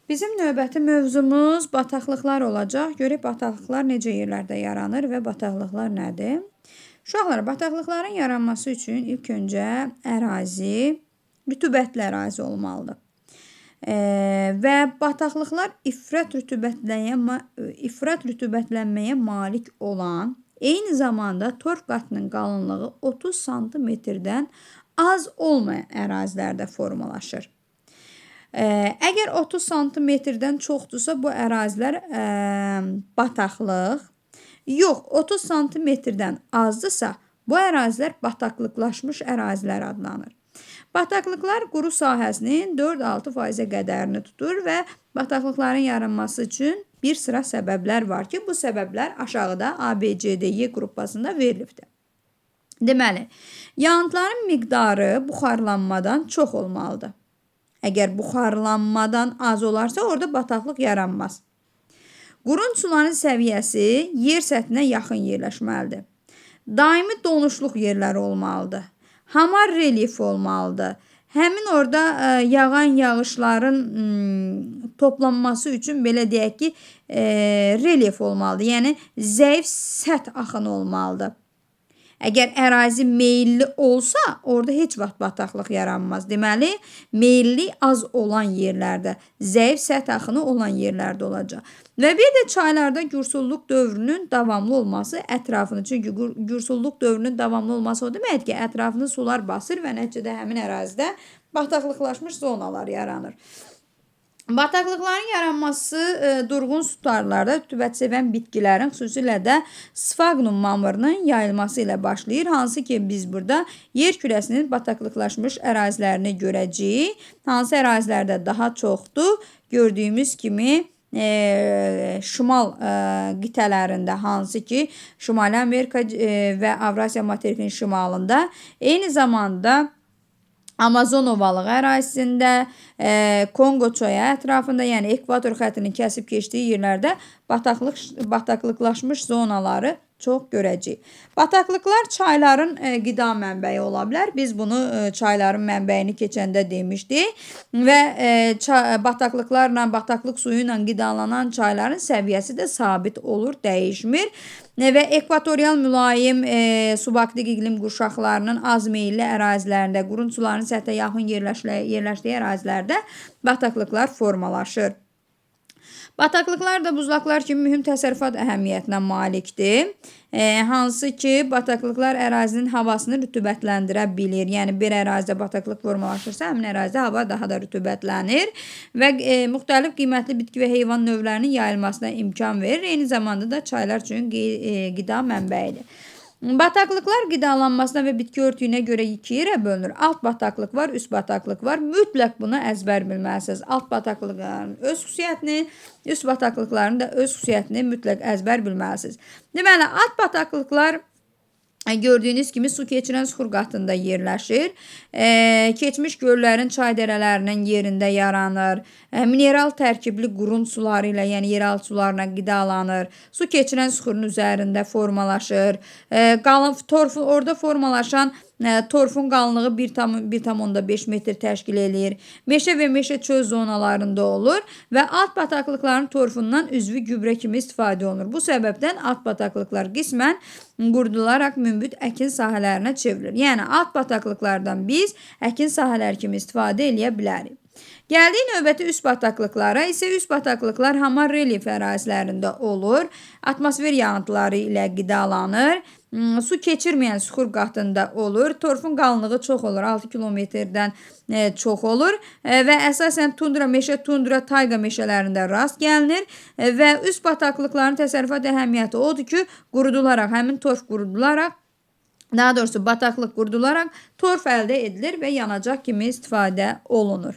Bizim növbəti mövzumuz bataqlıqlar olacaq. Görək bataqlıqlar necə yerlərdə yaranır və bataqlıqlar nədir? Uşaqlar, bataqlıqların yaranması üçün ilk öncə ərazi rütubətli ərazi olmalıdır. Və bataqlıqlar ifrat rütubətlənməyə malik olan, eyni zamanda torf qatının qalınlığı 30 sm-dən az olmayan ərazilərdə formalaşır. Əgər 30 sm-dən çoxdursa, bu ərazilər bataqlıq, yox 30 sm-dən azdırsa, bu ərazilər bataqlıqlaşmış ərazilər adlanır. Bataqlıqlar quru sahəsinin 4-6% qədərini tutur və bataqlıqların yaranması üçün bir sıra səbəblər var ki, bu səbəblər aşağıda ABCDY qrupasında verilibdir. Deməli, yağıntıların miqdarı buxarlanmadan çox olmalıdır. Əgər buxarlanmadan az olarsa, orada bataqlıq yaranmaz. Qurun suların səviyyəsi yer səthinə yaxın yerləşməlidir. Daimi donuşluq yerləri olmalıdır. Hamar relif olmalıdır. Həmin orada yağan yağışların toplanması üçün belə deyək ki, relif olmalıdır. Yəni, zəif səth axını olmalıdır. Əgər ərazi meyilli olsa, orada heç vaxt bataqlıq yaranmaz. Deməli, meyilli az olan yerlərdə, zəif səth axını olan yerlərdə olacaq. Və bir də çaylarda gürsulluq dövrünün davamlı olması ətrafını, çünki gürsulluq dövrünün davamlı olması o deməkdir ki, ətrafını sular basır və nəticədə həmin ərazidə bataqlıqlaşmış zonalar yaranır. Bataqlıqların yaranması durğun sularlarda rütubət sevən bitkilərin, xüsusilə də sfaqnum mamırının yayılması ilə başlayır. Hansı ki, biz burada yer kürəsinin bataqlıqlaşmış ərazilərini görəcəyik. Hansı ərazilərdə daha çoxdur? Gördüyümüz kimi şimal qitələrində, hansı ki, Şimali Amerika və Avrasiya materikinin şimalında, eyni zamanda Amazon ovalığı ərazisində, Kongo çayı ətrafında, yəni ekvator xəttinin kəsib keçdiyi yerlərdə bataqlıqlaşmış zonaları çox görəcəyik. Bataqlıqlar çayların qida mənbəyi ola bilər. Biz bunu çayların mənbəyini keçəndə demişdik və bataqlıqlarla, bataqlıq suyu ilə qidalanan çayların səviyyəsi də sabit olur, dəyişmir. Və ekvatorial mülayim subaktrik iqlim qurşaqlarının az meyilli ərazilərində, qurun suların səthə yaxın yerləşdiyi ərazilərdə bataqlıqlar formalaşır. Bataqlıqlar da buzlaqlar kimi mühüm təsərrüfat əhəmiyyətinə malikdir. Hansı ki, bataqlıqlar ərazinin havasını rütubətləndirə bilir. Yəni, bir ərazidə bataqlıq formalaşırsa, həmin ərazidə hava daha da rütubətlənir və müxtəlif qiymətli bitki və heyvan növlərinin yayılmasına imkan verir. Eyni zamanda da çaylar üçün qida mənbəyidir. Bataqlıqlar qidalanmasına və bitki örtüyünə görə iki yerə bölünür. Alt bataqlıq var, üst bataqlıq var. Mütləq bunu əzbər bilməlisiniz. Alt bataqlıqların öz xüsusiyyətini, üst bataqlıqların da öz xüsusiyyətini mütləq əzbər bilməlisiniz. Deməli, alt bataqlıqlar gördüyünüz kimi su keçirən suxur qatında yerləşir. Keçmiş göllərin, çay dərələrinin yerində yaranır. Mineral tərkibli qurun suları ilə, yəni yeraltı sularla qidalanır. Su keçirən suxurun üzərində formalaşır. Orada formalaşan torfun qalınlığı 1,5 metr təşkil edir. Meşə və meşə çöl zonalarında olur və alt bataqlıqların torfundan üzvü gübrə kimi istifadə olunur. Bu səbəbdən alt bataqlıqlar qismən qurudularaq münbit əkin sahələrinə çevrilir. Yəni, alt bataqlıqlardan biz əkin sahələri kimi istifadə edə bilərik. Gəldiyi növbəti üst bataqlıqlara isə üst bataqlıqlar hamar relif ərazilərində olur. Atmosfer yağıntıları ilə qidalanır. Su keçirməyən suxur qatında olur. Torfun qalınlığı çox olur. 6 kilometrdən çox olur və əsasən tundra, meşə, tundra, tayqa meşələrində rast gəlinir və üst bataqlıqların təsərrüfat əhəmiyyəti odur ki, qurudularaq, həmin torf qurudularaq, daha doğrusu bataqlıq qurudularaq torf əldə edilir və yanacaq kimi istifadə olunur.